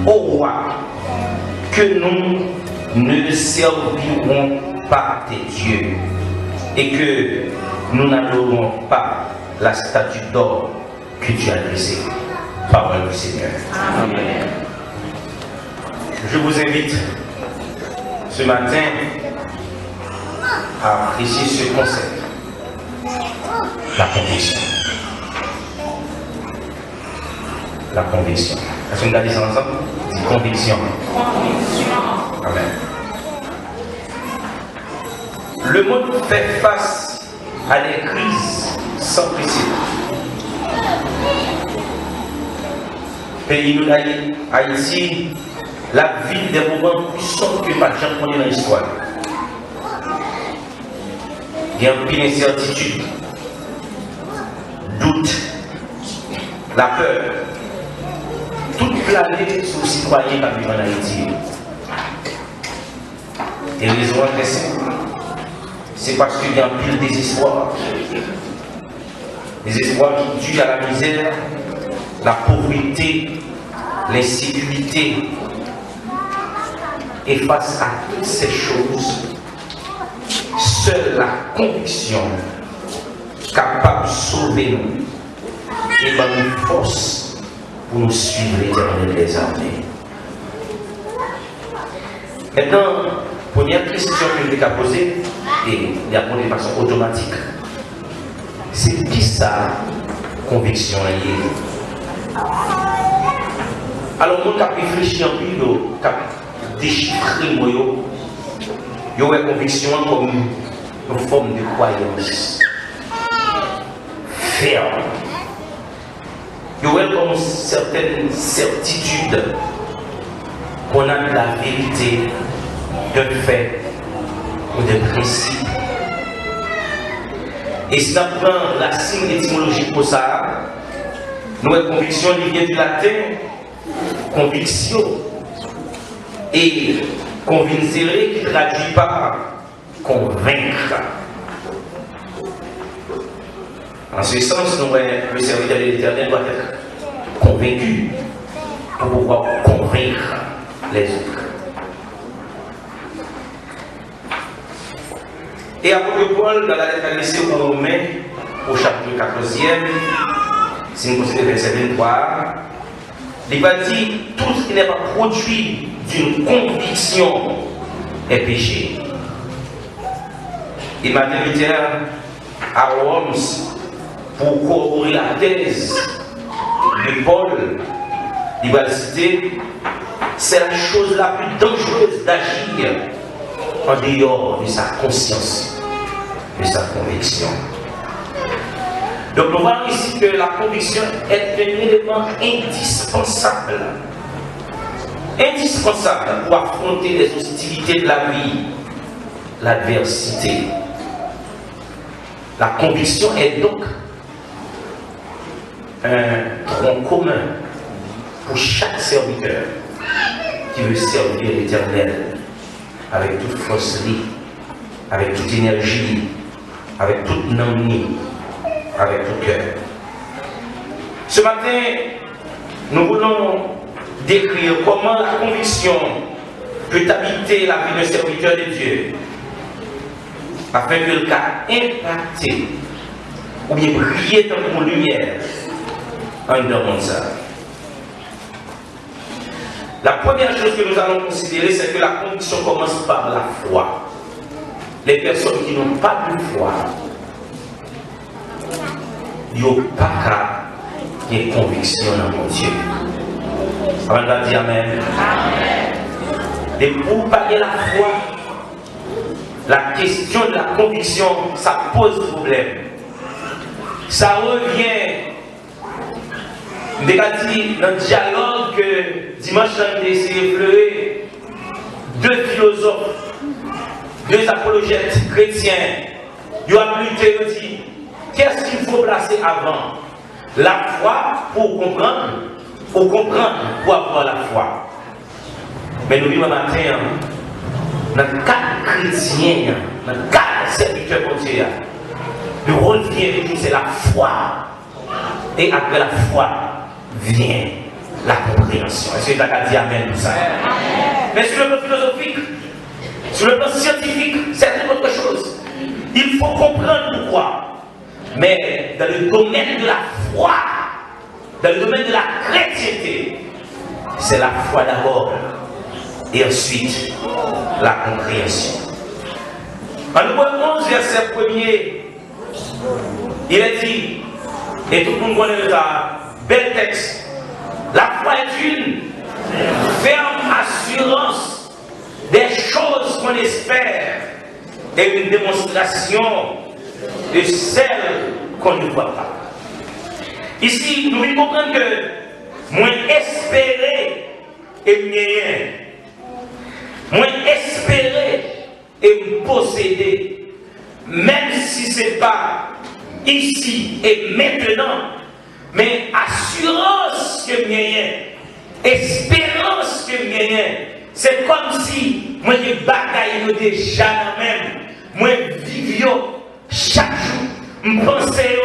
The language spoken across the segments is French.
au roi que nous ne servirons pas tes dieux et que nous n'adorerons pas la statue d'or que tu as dressée. Parole du Seigneur. Amen. Je vous invite ce matin à apprécier ce concept, la conviction. La conviction. Est-ce qu'on a dit ça ensemble? Conviction. Amen. Le monde fait face à des crises sans précédent. Pays nous Haïti, la ville des moments puissants que pas jamais connu dans l'histoire. Il y a un peu d'incertitude, doute, la peur. Toute planète sur les citoyens qui vivent en Haïti. Et les raisons très simples. C'est parce qu'il y a un pile désespoir. Des espoirs qui tuent à la misère, la pauvreté, l'insécurité. Et face à toutes ces choses, seule la conviction capable de sauver nous et de nous force pour nous suivre l'Éternel des armées. Maintenant, première question que je vais poser, et il y a de façon automatique, c'est qui ça, conviction est? Alors, on a réfléchi un peu, on a déchiffré le mot, il y a une conviction comme une forme de croyance ferme. Il y a comme certaines certitudes qu'on a de la vérité d'un fait ou d'un principe. Et si on prend la signe étymologique pour ça, notre conviction vient du latin conviction et convincere qui traduit par convaincre. En ce sens, le serviteur de l'Éternel doit être convaincu pour pouvoir convaincre les autres. Et apôtre Paul, dans la lettre adressée aux Romains, au chapitre 14e, si nous considérons verset 23, il va dire tout ce qui n'est pas produit d'une conviction est péché. Il m'a invité à Worms pour corroborer la thèse de Paul. Il va citer, c'est la chose la plus dangereuse d'agir en dehors de sa conscience, de sa conviction. Donc nous voyons ici que la conviction est un élément indispensable. Indispensable pour affronter les hostilités de la vie, l'adversité. La conviction est donc un tronc commun pour chaque serviteur qui veut servir l'Éternel avec toute force, avec toute énergie, avec toute namnie, avec tout cœur. Ce matin, nous voulons décrire comment la conviction peut habiter la vie d'un serviteur de Dieu afin que le cas impacté ou bien briller dans une lumière en dehors de ça. La première chose que nous allons considérer, c'est que la conviction commence par la foi. Les personnes qui n'ont pas de foi, il n'y a pas de conviction dans mon Dieu. On va dire Amen. Et pour parler la foi, la question de la conviction, ça pose problème. Ça revient, dans le dialogue que dimanche on a essayé d'effleurer, deux philosophes, deux apologètes chrétiens, ils ont lutté et dit qu'est-ce qu'il faut placer avant? La foi pour comprendre, ou comprendre pour avoir la foi. Mais nous vivons matin, dans le cadre chrétien, dans le cadre serviteur pour Dieu, le rôle qui est venu, c'est la foi. Et après la foi, vient la compréhension. Est-ce que tu as dit amen pour ça? Mais sur le plan philosophique, sur le plan scientifique, c'est autre chose. Il faut comprendre pourquoi. Mais dans le domaine de la foi, dans le domaine de la chrétienté, c'est la foi d'abord et ensuite la compréhension. En Hébreux 11, verset 1er, il est dit, et tout le monde connaît ça, bel texte, la foi est une ferme assurance des choses qu'on espère et une démonstration de celles qu'on ne voit pas. Ici, nous devons comprendre que moins espérer et rien, moins espérer et posséder, même si ce n'est pas ici et maintenant, mais assurance que rien, espérance que rien. C'est comme si moi j'ai bataillé déjà moi-même, moi vivio chaque jour, je pensais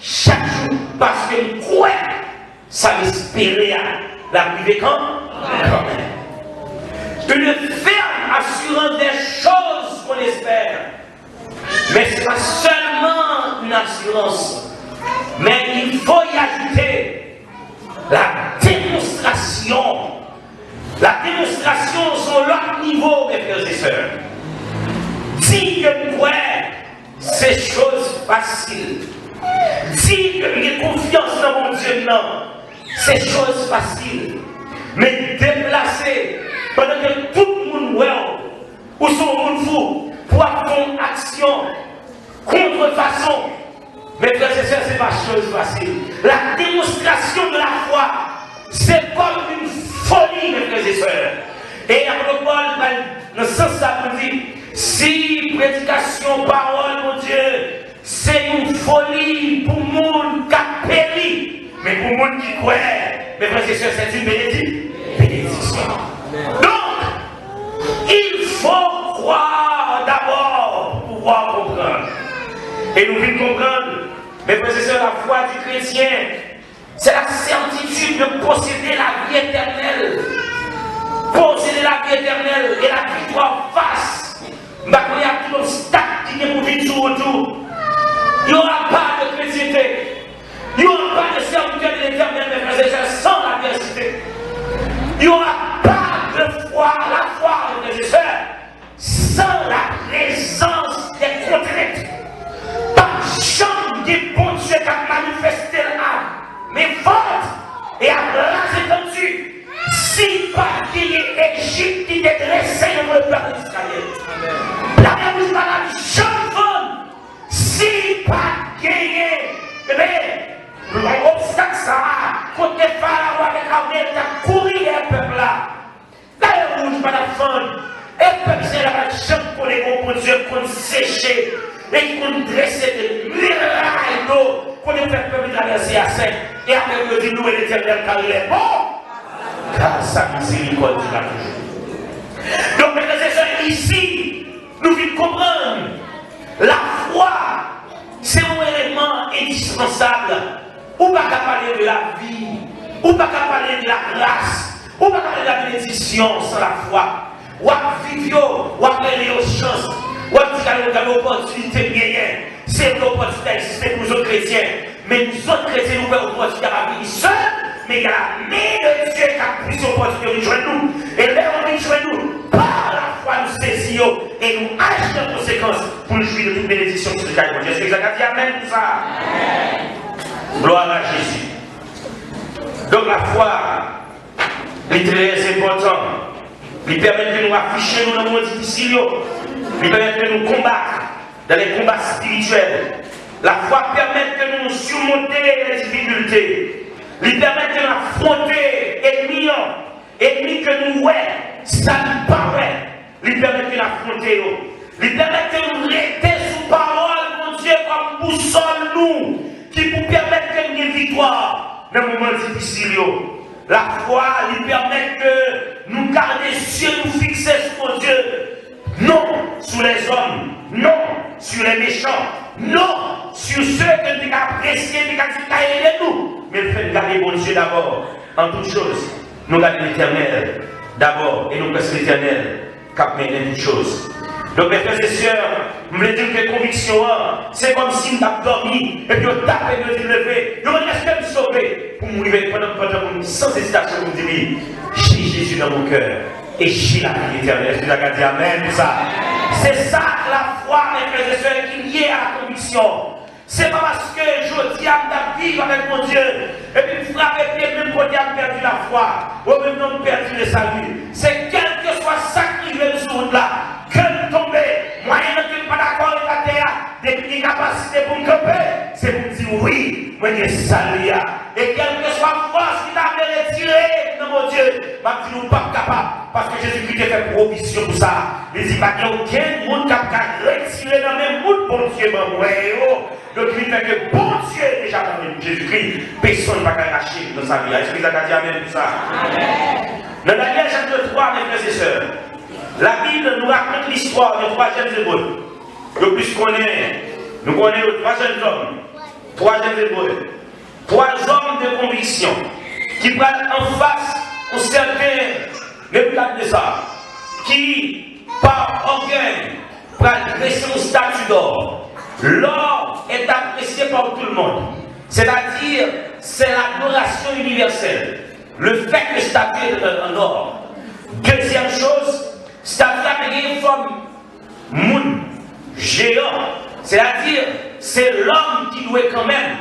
chaque jour parce que je crois ça m'espérait la priver quand même. Une ferme assurance des choses qu'on espère. Mais ce n'est pas seulement une assurance, mais il faut y ajouter la démonstration. La démonstration sur l'autre niveau, mes frères et sœurs. Dis que vous croyez, c'est chose facile. Dis que j'ai confiance dans mon Dieu, non, c'est chose facile. Mais déplacer, pendant que tout le monde ouais, ou son monde fou, pour avoir une action, contrefaçon, mes frères et sœurs, ce n'est pas chose facile. La démonstration de la foi, c'est comme une folie, mes frères et sœurs. Et l'apôtre Paul, dans ce sens, ça veut dire, si prédication, parole, mon Dieu, c'est une folie pour le monde qui a péri, mais pour le monde qui croit, mes frères et sœurs, c'est une bénédiction. Donc, il faut croire d'abord pour pouvoir comprendre. Et nous voulons comprendre, mes frères et sœurs, la foi du chrétien, c'est la certitude de posséder la vie éternelle. Posséder la vie éternelle et la victoire face. Il y a tout l'obstacle qui est pour vivre autour. Il n'y aura pas de chrétienté. Il n'y aura pas de serviteur de l'éternel, mes frères et sœurs, sans l'adversité. Il n'y aura pas de foi, la foi, mes frères et sœurs, sans la présence des contraintes. Pas chambre des bons Dieu qui a manifesté l'âme, mais forte et à bras étendus. Si pas qu'il y ait Égypte qui est dressée devant le peuple d'Israël. La même chose par la jeune si pas gagné, mais l'obstacle ça a, côté Pharaon avec l'armée, il a couru les peuples là. D'ailleurs, rouge par la femme, et le peuple c'est la jambe pour les bons Dieu, qu'on séché, et qu'on dressait des murailles d'eau, qu'on ait fait peuple traverser à 5, et après on dit nous et l'éternel car il est bon. Car sa miséricorde là toujours. Donc, mes frères et sœurs, ici, nous devons comprendre la foi, c'est un élément indispensable. Ou pas qu'à parler de la vie, ou pas qu'à parler de la grâce, ou pas qu'à parler de la bénédiction sans la foi. Ou à vivre, ou à aller aux chances, ou à dire qu'il y a une opportunité bien. C'est une opportunité existée pour nous autres chrétiens. Mais nous autres chrétiens, nous avons une opportunité à vivre seuls. Mais il y a la main de Dieu qui a pris son opportunité de joindre nous. Et là, on vient joindre nous. Par la foi, nous saisissons et nous agissons en conséquence pour nous jouir de toute bénédiction sur le cas de Dieu. Est-ce que vous avez dit amen pour ça? Gloire à Jésus. Donc la foi, est très important. Il permet de nous afficher dans le monde difficile. Il permet de nous combattre dans les combats spirituels. La foi permet de nous surmonter les difficultés. Il permet de nous affronter l'ennemi. L'ennemi que nous voyons, ça nous paraît. Il permet de nous affronter. Il permet de nous rester sous parole, mon Dieu, comme boussole nous, qui vous permet de gagner victoire dans les moments difficiles. La foi lui permet de nous garder cieux, nous fixer sur mon Dieu. Non sur les hommes, non sur les méchants, non sur ceux que nous apprécions, nous avons nous, mais faites garder mon Dieu d'abord. en toutes choses, nous gardons l'éternel d'abord et nous presque l'éternel qui a mené toutes choses. Donc, mes frères et sœurs, je voulais dire que conviction, c'est comme si nous avions dormi et puis on tapait de nous lever. Nous restons me sauver pour mourir pendant sans hésitation pour dire j'ai Jésus dans mon cœur et j'ai la vie éternelle. Je vous ai dit Amen pour ça. C'est ça la foi, mes frères et sœurs, qui est liée à la conviction. C'est pas parce que je dis à vivre avec mon Dieu et puis frapper pied, même quand il a perdu la foi ou même non perdu le salut. C'est quel que soit ça qui vient sur route là, que nous tomber, moyen que nous pas d'accord avec la terre, depuis capacité pour me camper, c'est pour me dire oui, moi j'ai salut. Et quelle que soit la force qui t'a retiré de mon Dieu, je ne suis pas capable. Parce que Jésus-Christ a fait provision pour ça. Il dit, il n'y a aucun monde qui a retiré dans le même monde, bon Dieu, donc il fait que bon Dieu est déjà dans Jésus-Christ. Personne ne va arracher dans sa vie. Est-ce que vous avez dit Amen pour ça? Amen. Dans Daniel chapitre 3, mes frères et sœurs, la Bible nous raconte l'histoire de trois jeunes hébreux. Le plus qu'on est, nous connaissons trois jeunes hommes, trois jeunes hébreux, trois hommes de conviction qui prennent en face pour certains Nebuchadnezzar, qui par orgueil prennent dresser une statue d'or. L'or est apprécié par tout le monde. C'est-à-dire, c'est l'adoration universelle. Le fait que statue est en or. Deuxième chose, statue a une forme moun, géant. C'est-à-dire, c'est l'homme qui doit quand même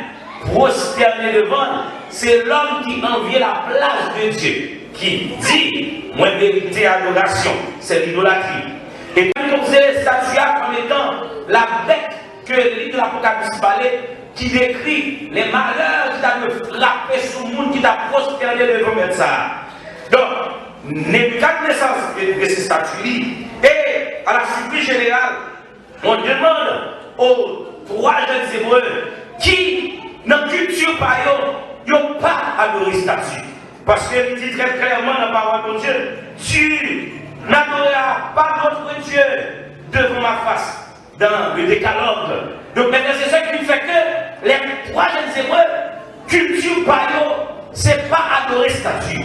prosterner devant. C'est l'homme qui envie la place de Dieu. Qui dit, moi vérité, adoration, c'est l'idolâtrie. Et quand on faisait statue comme étant la bête que le livre de l'Apocalypse parlait, qui décrit les malheurs qui t'a frappé sur le monde, qui t'a prosterné devant ça. Donc, Nebuchadnezzar de ces statues, et à la surprise générale, on demande aux trois jeunes hébreux qui, dans la culture par eux, n'ont pas adoré statue. Parce qu'il dit très clairement dans la parole de Dieu, tu n'adoreras pas d'autre Dieu devant ma face. Dans le décalogue. Donc maintenant c'est ça qui fait que les trois jeunes hébreux, culture par eux, c'est pas adorer statue.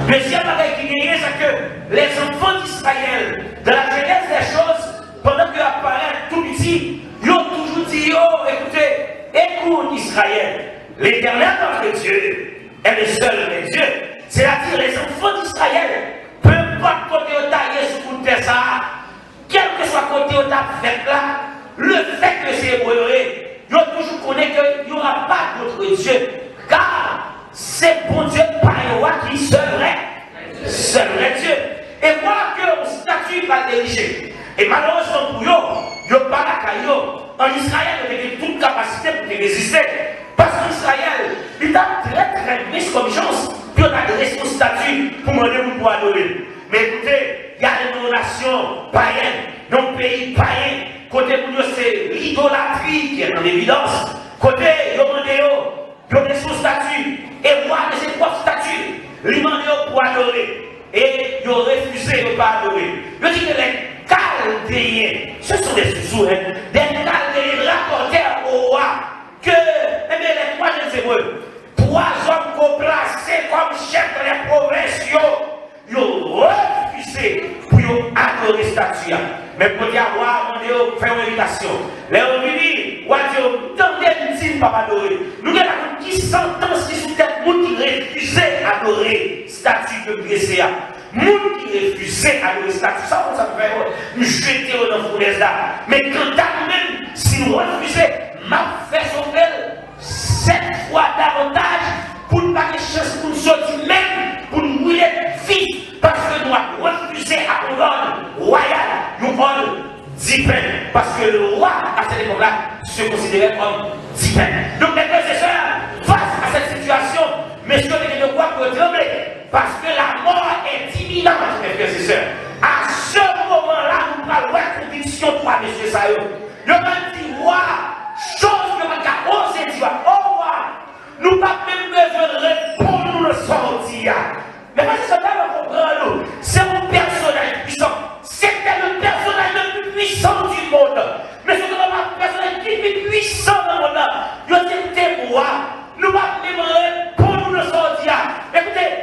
Deuxième chose qui est, c'est que les enfants d'Israël, dans la genèse des choses, pendant qu'ils apparaissent tout petit, ils ont toujours dit, oh écoutez, écoute Israël, l'Éternel notre Dieu est le seul vrai Dieu. C'est-à-dire les enfants d'Israël, peu importe côté au taillé sur le terre, quel que soit côté où tu as fait là, le fait que c'est hébreu, ils ont toujours connu qu'il n'y aura pas d'autre Dieu. Car c'est bon Dieu par qui seul vrai Dieu. Et voilà que le statut va diriger. Et malheureusement pour eux, ils n'ont pas la caillou. En Israël, ils ont toute capacité pour résister. Parce qu'Israël, il a très riche comme chance. Puis on a dressé son statut pour demander pour adorer. Mais écoutez, il y a une nation païenne, dans le pays païen, côté pour nous c'est l'idolâtrie qui est en évidence. Côté, ils ont demandé son statut, et moi, de ses propres statuts, ils ont demandé pour adorer. Et ils ont refusé de ne pas adorer. Je dis que les Chaldéens, ce sont des sous des Chaldéens rapportèrent au roi que les trois jeunes hébreux, trois hommes qu'on plaçait comme chefs de les provinciaux, ils ont refusé pour adorer statue. Mais pour dire, on fait une invitation. Les hommes disent, on dit, tendez pas adorer. Nous avons qui sentence qui sous tête, nous qui refusait d'adorer statue de Grécia. Nous qui refusait d'adorer statue. Ça, on s'en fait, nous jeter dans la fournaise là. Mais quand même, si nous refusons, m'a fait sauver 7 fois davantage pour ne pas de chance pour nous sortir même, pour nous mourir vite, parce que nous avons refusé à un ordre royal, nous ordre divin, parce que le roi à cette époque-là se considérait comme divin. Donc mes frères et sœurs, face à cette situation, messieurs les de quoi pour trembler, parce que la mort est imminente, mes frères et sœurs. À ce moment-là, nous parlons de conviction pour messieurs Sayo. Nous avons dit, roi, chose que nous avons osé dire, oh roi, nous n'avons pas même besoin de répondre nous le sortir. Mais parce que ça va comprendre, c'est un personnage puissant. C'était le personnage le plus puissant du monde. Mais ce n'est pas un personnage qui est plus puissant dans le monde. Nous avons dit, roi, nous n'avons pas même répondre nous le sortir. Écoutez,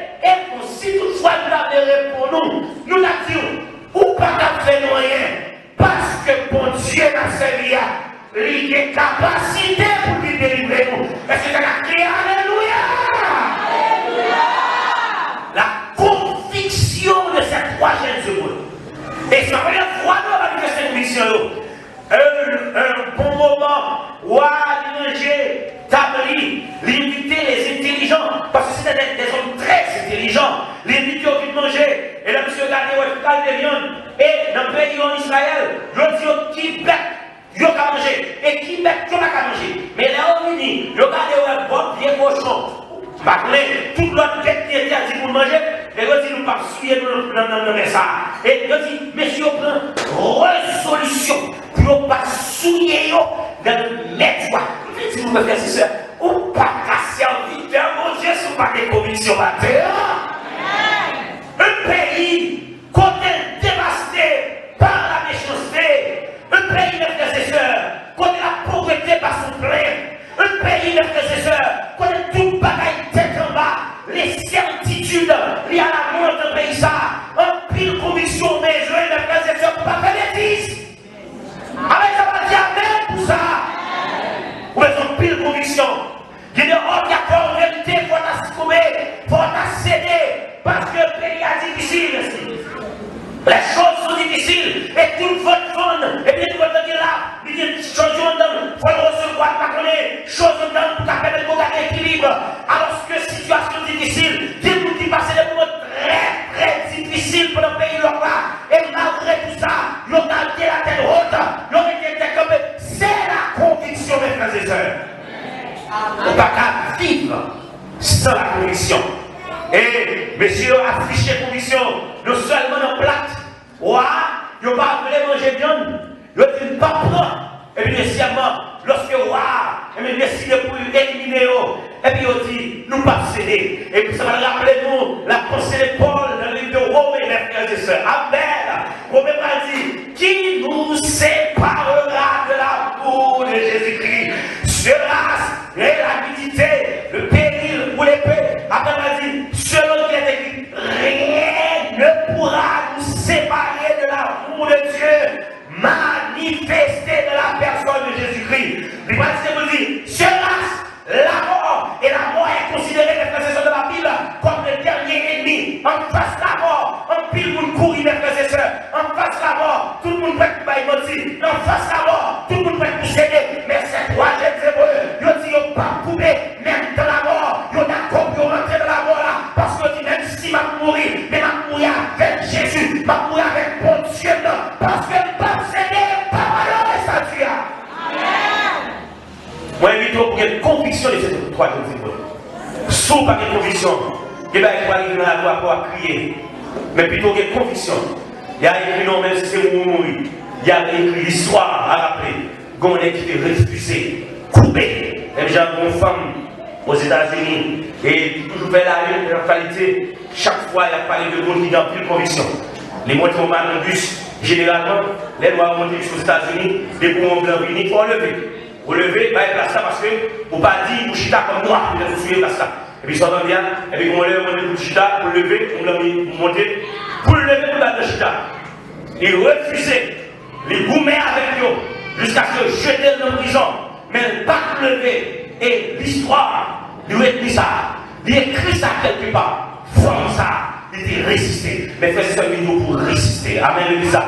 intelligent. Les dit qu'ils ont mangé. Et là, monsieur regardez, ouais, tout de viande. Et dans le pays en Israël, je dis qui bec, ils ont qu'à manger. Et qui bec, ils n'ont pas qu'à manger. Mais là, on dit, regardez, ouais, bon, bien cochon. Par contre, toute l'autre tête qui était dit pour manger, et on dit, nous ne pas suivre dans ça. Et on dit, messieurs, on prend résolution pour ne pas souiller dans le métro. Si vous me faites ça, ou pas casser en serviteur, mon Dieu, ce n'est pas des convictions à terre. Un pays qu'on est dévasté par la méchanceté, un pays, mes frères et sœurs, qu'on est la pauvreté par son plein, un pays, mes frères et sœurs, qu'on est tout bagaille tête en bas, les certitudes liées à la mort d'un pays, ça, un pile conviction, mes frères et sœurs, pour ne pas faire des bêtises. Avec ça, va dire amen pour ça. Ou est-ce une pile conviction? Il y a des hommes qui ont une réalité, il faut céder, parce que le pays est difficile. Les choses sont difficiles, et tout votre monde, et bien tout votre monde là, il y a des choses qui il faut le recevoir, pas connaître, choses pour permettre de garder l'équilibre. Alors que situation difficile, il y a des gens qui passent des moments très très difficiles pour le pays là, et malgré tout ça, ils ont gardé la tête haute, ils ont été comme c'est la conviction, mes frères et sœurs. On ne peut pas vivre sans la conviction. Et messieurs, affichez conviction, non seulement dans la plate, ils n'ont pas appelé manger viande, ils ne pas prendre. Et puis, deuxièmement, lorsque et puis décidé pour éliminer, et puis ils dit, nous ne pas céder. Et puis ça va rappeler nous la pensée de Paul dans le livre de Romains, mes frères et sœurs. Amen. Romains va dire, qui nous séparera de l'amour de Jésus-Christ? Sera et l'avidité, le péril ou l'épée. Après, on va dire, selon qu'il est écrit, rien ne pourra nous séparer de l'amour de Dieu manifesté de la personne de Jésus-Christ. Il va dire, sera la mort, et la mort est considérée, les frères et sœurs de la Bible, comme le dernier ennemi. En face la mort, en pile monde courir, mes frères et sœurs. En face la mort, tout le monde prête pour mentir. En face la mort, tout le monde prête pour céder. Mais ces trois jeunes hébreux, ils ont dit, ils n'ont pas coupé, même dans la mort. Ils ont d'accord pour rentrer dans la mort là. Parce qu'ils ont dit, même si m'a mourir, mais m'a mourir avec Jésus, m'a mourir avec bon Dieu. Parce que je ne pas céder, pas malheur et ça tue. Moi, je invite pour une conviction de ces trois hébreux. Sauf pas une conviction, il va arriver dans la loi pour crier. Mais plutôt une conviction. Il y a écrit non, même si c'est mourir. Il y a écrit l'histoire à rappeler. Qu'on est qui est refusé, coupé. Et j'ai une femme aux États-Unis. Et toujours fait la réalité. Chaque fois, il a parlé de monde qui n'a plus de conviction. Les montées au mal en bus, généralement, les lois montent aux États-Unis, les poumons blancs unis, il faut enlever. Vous levez, bah, place ça parce que vous ne pas dire, vous chita comme moi, vous suivez pas ça. Et puis, ça va bien, et puis, on lève, on est pour chita, pour lever, on l'a monté, pour le lever, pour la chita. Il refusait, les gourmets avec eux, jusqu'à ce que jeter dans la prison, mais pas lever. Et l'histoire, il écrit ça, il écrit ça quelque part, forme ça, il dit résister. Mais faites ça, il nous pour résister. Amen, il dit ça.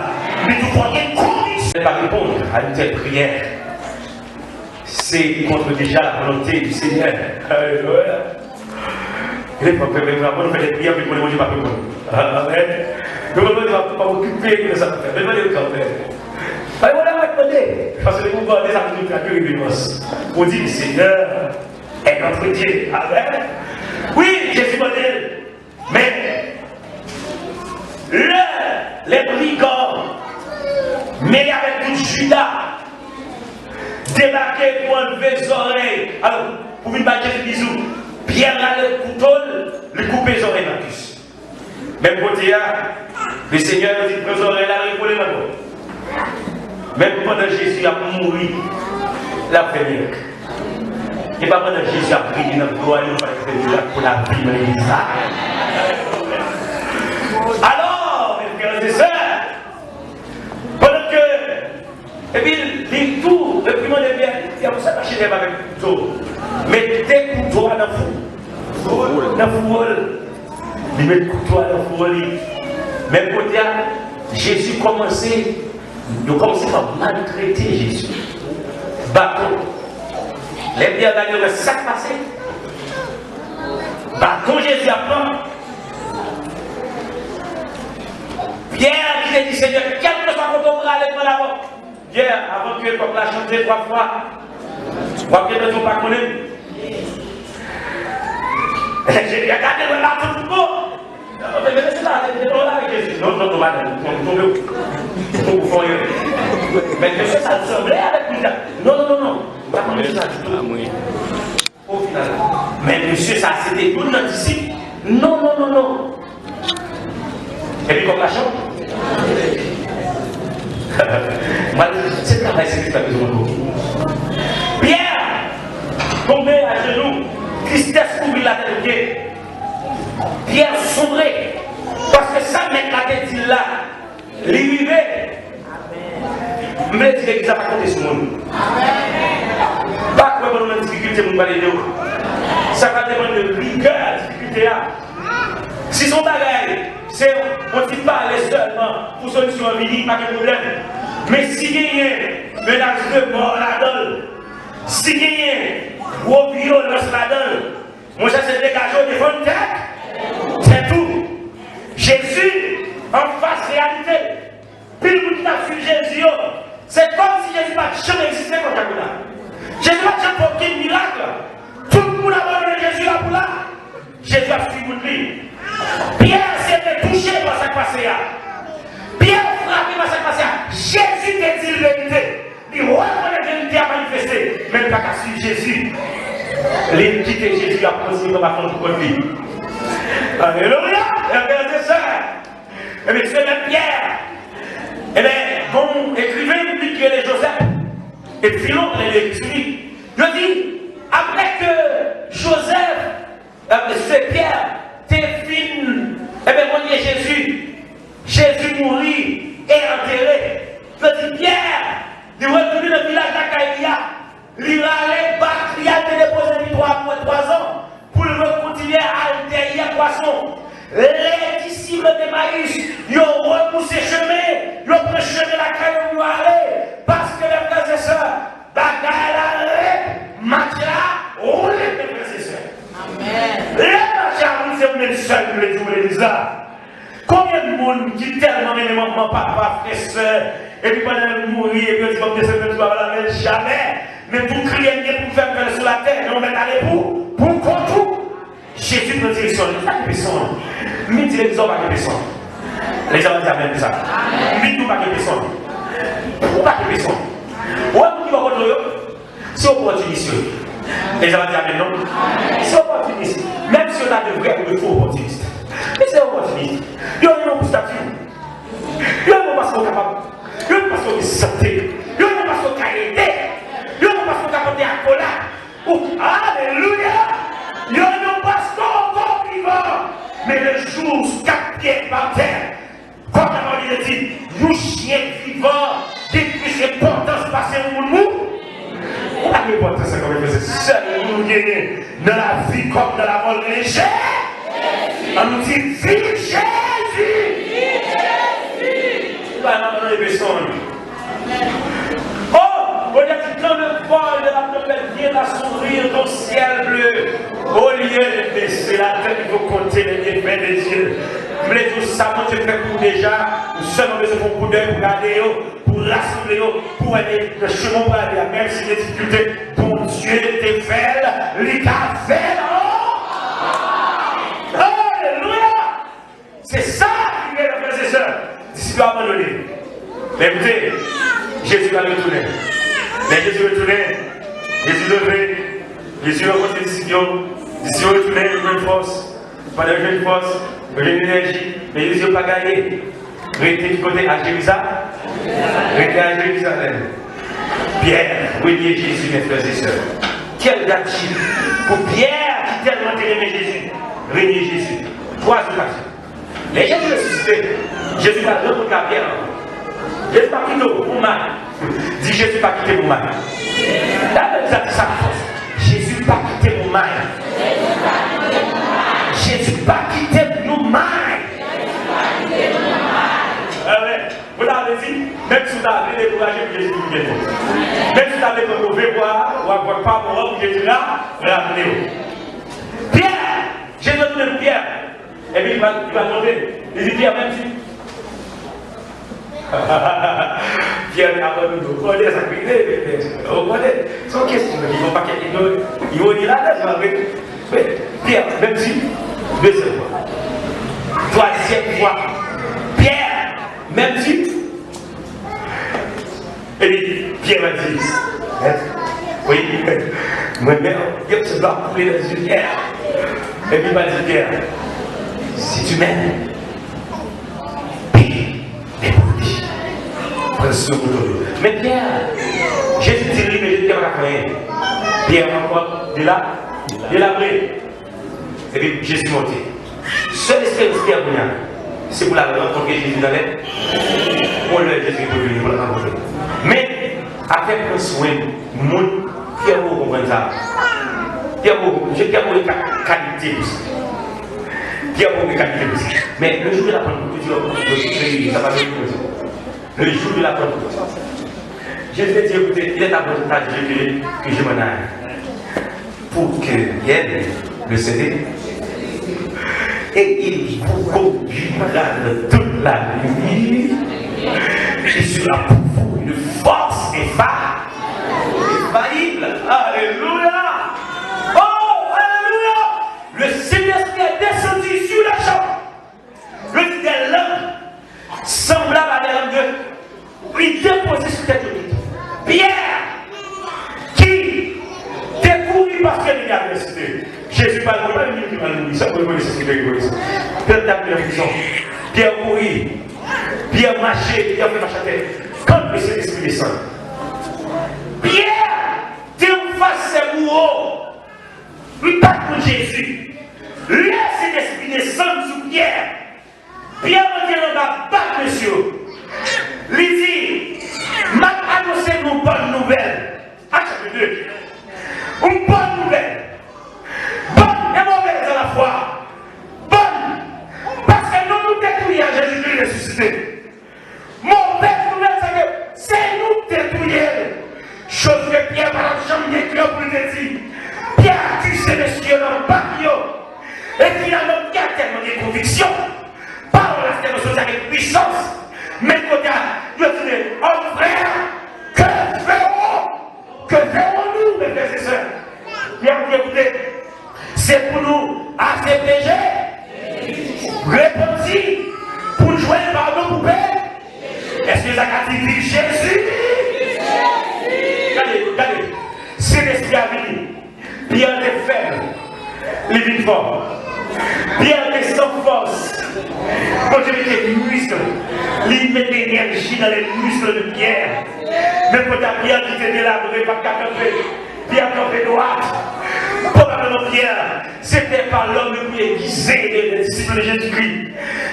Mais nous prenons une condition. Ne pas répondre à une telle prière. C'est contre déjà la volonté du Seigneur. Il est pas prêt, mais vraiment, nous faisons des prières, mais pour les manger, pas pour nous. Amen. Nous ne pouvons pas occuper de ça. Demandez au campeur. Allez, voilà, attendez. Parce que les mouvements des actes de Dieu, ils on dit, le Seigneur est notre Dieu. Amen. Oui, Jésus modèle. Mais, les brigands, mêlés avec tout Judas, débarquer pour enlever les oreilles. Alors, pour une baguette de bisous, Pierre a le couteau, le couper les oreilles Marcus. Même côté, le Seigneur nous dit que les oreilles là, il faut les mains. Même pendant Jésus a mouru, la première. Et pas pendant Jésus a prié dans le gloire, pour la vie de l'Église. Alors, mes frères et sœurs, pendant que, et puis, tout, le primo de bien, il y a vous ça acheter avec couteau. Mettez couteau dans le four. Dans le four. Il met le couteau dans le four. Même côté, Jésus commençait par maltraiter Jésus. Bâton. Les biens d'ailleurs, le sac passé. Bâton Jésus apprend. Seigneur, quel que soit votre bras, allez-moi là-bas. Hier, avant que comme la chanté 3 fois, vous avez ne pas connaître. J'ai regardé le là tout le monde. Mais c'est là, c'est là avec Jésus. Non, madame, vous feriez. Mais que ça semblait avec nous. Non. Pas comme ça du tout. Au final. Mais monsieur, ça c'était tout notre disciple. Non. Et puis comme la chambre. C'est le travail, c'est que tu as besoin de Pierre, tombé à genoux, tristesse couvrit la tête. Pierre sombré, parce que ça met la tête là, l'irrivé. Mais tu dis que ça va compter sur nous. Pas quoi pour une difficulté, vous parlez de vous. Ça va dépendre de rigueur, difficulté. Si son bagage, c'est on ne dit pas aller seulement pour solution en mini, pas de problème. Mais si il y a une menace de mort là-dedans, si il y a une gros violence là-dedans, moi ça c'est dégagé au devant de tête. C'est tout. Jésus, en face réalité. Puis vous qui a suivi Jésus, c'est comme si Jésus n'a jamais existé comme ça. Jésus n'a jamais fait aucun miracle. Tout le monde a abandonné Jésus là pour là. Jésus a suivi lui. Pierre s'était touché par sa passée. Pierre frappé par sa passée. Jésus t'a dit la vérité. Il reconnaît la vérité à manifester. Même pas qu'à suivre Jésus. Les quitter Jésus a continué dans ma femme pour lui. Alléluia! Regardez ça! Eh bien, c'est même Pierre. Eh bien, bon écrivain, lui qui est Joseph, et Philon, il est écrit. Je dis, après que Joseph, c'est Pierre, t'es fine, eh bien, on y est Jésus mourit et enterré. Je dis, Pierre, il est retourné dans le village d'Akaïa, il va aller battre, il a été déposé 3 ans. Pour le continuer à altérer le poisson. Les disciples de Maïs, ils ont repoussé le chemin, ils ont pris le chemin de la caille où ils aller. Parce que les frères et sœurs, bagaille la matcha, roulez les frères et sœurs. Amen. Les matcha, c'est vous-même seul que les l'église là. Combien de monde qui tellement aime maman, papa, frère, sœur, et puis pendant de mourir, et puis on dit comme des sœurs, jamais. Mais pour crier, pour faire faire sur la terre, et on met à l'époux. Pour tout, Jésus nous directionne. Il n'y a pas de personne. Mais il n'y a pas de personne. Les gens disent Amen. Ça. Mais il n'y a pas de personne. Pourquoi pas de personne? Ouais, vous qui va voir c'est opportuniste. Les gens disent Amen, non? C'est opportuniste. Même si on a de vrais ou de faux opportunistes. Mais c'est opportuniste. Il y a un pour statut. Il y a un parce qu'on est capable. Il y a un parce qu'on est santé. Il y a un parce qu'on est aidé. Il y a un parce qu'on est capable de coller. Alléluia! Il y a un pasteur encore vivant, mais le jour 4 pieds par terre, comme la parole dit, nous chiens vivants, qui plus importance passer au monde. On a l'importance comme il faisait seul, nous gagner dans la vie comme dans la mort légère. On nous dit, vive Jésus! Il va dans les personnes. Au lieu du temps de vol de la tempête vient à sourire dans le ciel bleu. Au lieu de baisser la tête, il faut compter les bienfaits de Dieu. Mais tout ça, moi je fais pour déjà, nous sommes besoin de coup d'œil pour garder, pour rassembler, pour aller le chemin pour aller, même si les difficultés, bon Dieu te fait, les gars fait, Alléluia! C'est ça qui est le frère et sœurs. D'ici doit abandonner. Mais écoutez, Jésus va le tourner. Mais Jésus retournait, Jésus levé, Jésus rencontre les décisions, Jésus retournait, il une force, pas de une force, une énergie, mais Jésus n'a pas gagné. Restez du côté à Jérusalem, restez à Jérusalem. Pierre, renier Jésus, mes frères et sœurs. Quel gâchis pour Pierre qui tellement aimé Jésus, renier Jésus. 3 occasions. Les gens qui ressuscité, Jésus va rencontrer à Pierre. Jésus va quitter pour mal. Dis Jésus va quitter mon mal. Jésus va quitter mon mal. Jésus va quitter mon mal. Vous l'avez dit, même si vous avez découragé, Jésus vous guérit. Même si vous avez un mauvais voir, ou un pas pour Jésus là, ramenez-vous. Pierre, Jésus va donner Pierre. Et puis il va demander. Il dit Pierre, même si. Pierre est avant nous, on connaît ça, on connaît. Sans question, ils vont pas ils vont dire là, mais Pierre, même si, deuxième fois, troisième fois, Pierre, même si, et Pierre m'a dit, oui, moi-même, il se doit couler dans une Pierre. Et puis il m'a dit, Pierre, si tu m'aimes, mais Pierre, Jésus dit lui, mais je ne t'aime pas rien. Pierre encore, de là, après. Et puis Jésus monté. Seul esprit de Pierre, c'est pour la rencontrer Jésus dans l'air. Pour le Jésus pour venir, pour la rencontrer. Mais, après prendre soin, mon Pierre, vous comprenez ça. Pierre, j'ai Pierre pour les qualités. Pierre pour les qualités. Mais le jour de la Pentecôte, ça va venir. Le jour de la Pentecôte, Jésus dit, écoutez, il est à votre tâche que je m'en aille pour qu'il vienne le céder. Et il vous conduira de toute la nuit. Il sera pour vous une force infaillible. Alléluia! Oh, alléluia! Le Saint-Esprit est descendu sur la chambre. Le dit des langues semblable à des langues de lui déposer sur tête de Pierre, qui découvrit parce qu'il y a adversité. Jésus parle de la vie, ça peut vous laisser ce qu'il Pierre tape la prison. Pierre courit. Pierre marchait. Pierre fait marcher à tête. Quand le Saint-Esprit descend, Pierre, t'es en face ses bourreaux. Il parle pour Jésus. Laisse l'Esprit descendre sur Pierre. Pierre me dit dans la bague, monsieur. Il dit, m'a annoncé une bonne nouvelle. Chapitre 2. Une bonne nouvelle. Bonne et mauvaise à la fois. Bonne. Parce que nous nous détruisons à Jésus-Christ ressuscité. Mauvaise nouvelle, c'est nous détruisons. Chose que Pierre par la chambre d'écrire pour le dire. Pierre tu sais messieurs dans le papillon. Et finalement, il y a tellement de convictions. Par la démonstration avec puissance. Mais quand il y a dit, oh frère, que ferons-nous, mes frères et sœurs? Bien écoutez, c'est pour nous accepter, repentir, pour joindre pardon pour paix. Est-ce que ça a dit Jésus? Regardez, c'est l'esprit à venir. Pierre est faible, il est fort. Pierre est sans force. Quand je mets des muscles, il met de l'énergie dans les muscles de Pierre. Même quand la Pierre qui était délabrée par Cacapé, Pierre campé droite. Probablement Pierre, c'était par l'homme le plus aiguisé des disciples de Jésus-Christ.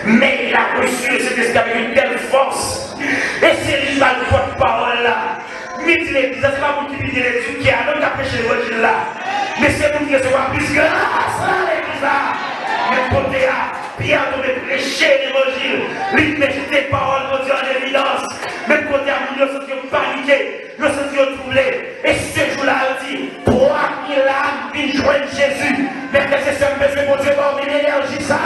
Mais il a reçu cet esprit avec une telle force. Et c'est lui qui a le porte-parole là. Mais il est dit, c'est pas multiplier les yeux qui a donc à prêcher l'évangile là. Mais c'est pour recevoir plus grâce à l'église là. Mais côté à Pierre devait prêcher l'évangile. Il mettait des paroles pour Dieu en évidence. Même côté à nous, nous sommes paniqués, nous sommes troublés. Et ce jour-là, il dit 3000 âmes qui joignent Jésus. Mais que c'est ça, monsieur, mon Dieu, dans l'énergie, ça.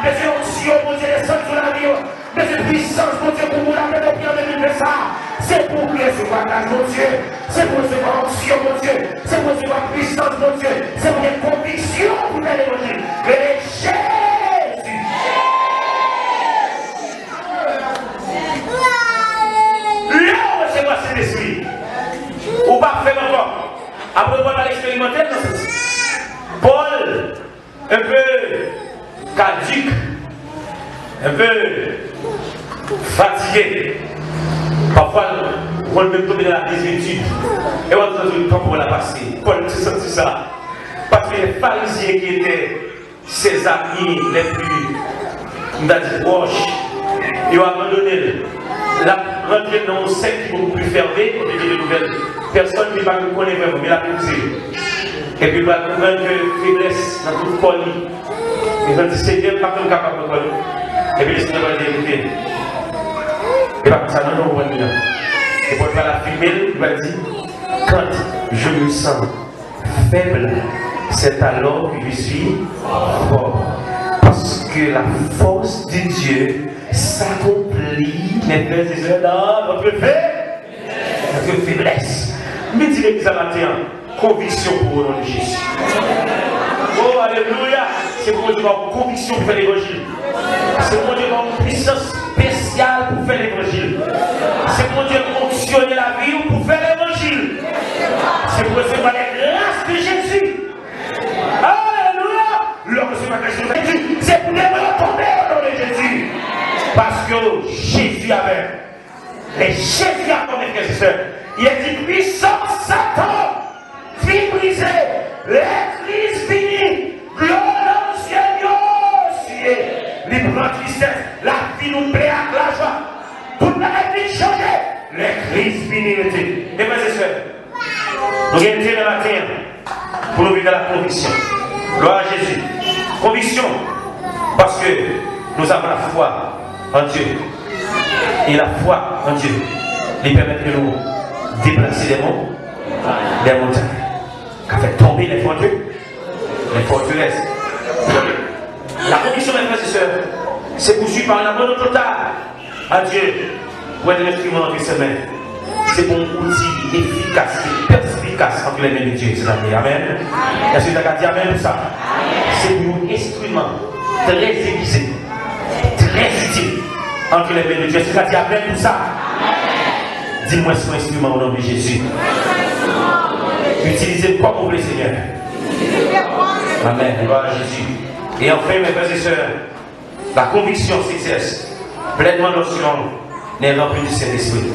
Mais c'est onction, mon Dieu, les sons sur la vie. Mais c'est puissance, mon Dieu, pour vous la mettre au pied de ça. C'est pour recevoir grâce, mon Dieu. C'est pour recevoir onction, mon Dieu. C'est pour recevoir puissance, mon Dieu. C'est pour une conviction pour l'évangile. Et Jésus. Là, on recevoir cet esprit. Ou pas faire encore. Après, on va l'expérimenter. Paul, un peu caduque, un peu fatigué. Parfois, on peut même tomber dans la désuétude. Et on va dans une temps pour la passer. Paul s'est senti ça. Parce que les pharisiens qui étaient ses amis les plus, on va dire, proches, ils ont abandonné. La rentrée dans un secte qui est beaucoup plus fermé, on dit de nouvelles personnes qui ne va pas connaître vraiment, mais la poussée. Et puis, il va comprendre que faiblesse dans toute folie. Ils ont dit, c'est bien, pas comme capable de folie. Et puis, le Seigneur va dire, écoutez, et pas comme ça, non, on va dire. Et pour faire la filmer, il va dire, quand je me sens faible, c'est alors que je suis fort. Parce que la force de Dieu s'accomplit, mes frères et sœurs, dans notre faiblesse. Mais dis l'église à matin, conviction pour le nom de Jésus. Oh, alléluia! C'est pour Dieu avoir conviction pour faire l'évangile. C'est pour Dieu avoir une puissance spéciale pour faire l'évangile. C'est pour Dieu fonctionner la vie pour faire l'évangile. C'est pour recevoir les grâces de Jésus. Alléluia! Lorsque c'est ma question de Jésus, c'est pour les retomber au nom de Jésus. Parce que Jésus avait. Et Jésus a comme frères et sœurs. Il a dit puissance Satan, vie brisée, l'église finie, gloire au Seigneur, les prend tristesse, la vie nous plaît à la joie. Toute la vie changer, l'église finie. Et frères et sœurs, nous avons été le matin pour nous vivre dans la conviction. Gloire à Jésus. Conviction, parce que nous avons la foi en Dieu. Et la foi en Dieu lui permet de nous déplacer des montagnes, qui fait tomber les forteresses. La conviction, mes frères et sœurs, c'est poursuivre par un amour total à Dieu pour être un instrument entre ses mains. C'est pour un outil efficace et perspicace entre les mains de Dieu. Amen. Est-ce que tu as dit Amen pour ça? C'est pour un instrument très aiguisé, très utile entre les mains de Dieu. Est-ce que tu as dit Amen pour ça? Dis-moi son instrument au nom de Jésus. Utilisez comme vous voulez, Seigneur. Amen. Gloire à Jésus. Et enfin, mes frères et sœurs, la conviction s'exerce pleinement lorsqu'on est rempli du Saint-Esprit.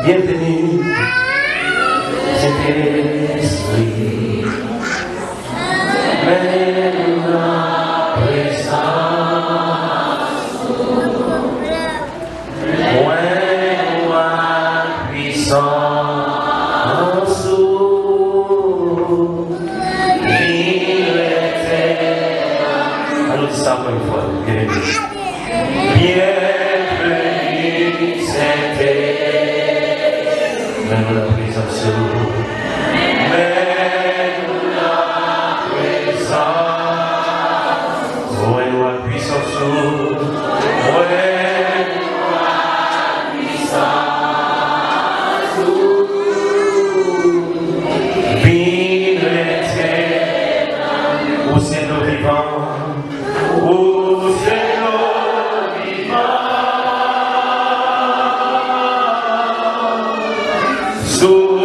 Bienvenue, Saint-Esprit. Maintenant, présence. Allons dire ça encore une fois. Bienvenue. Bienvenue, Saint-Esprit. Mets-nous la présence. Mets-nous la présence. Mets-nous la puissance. So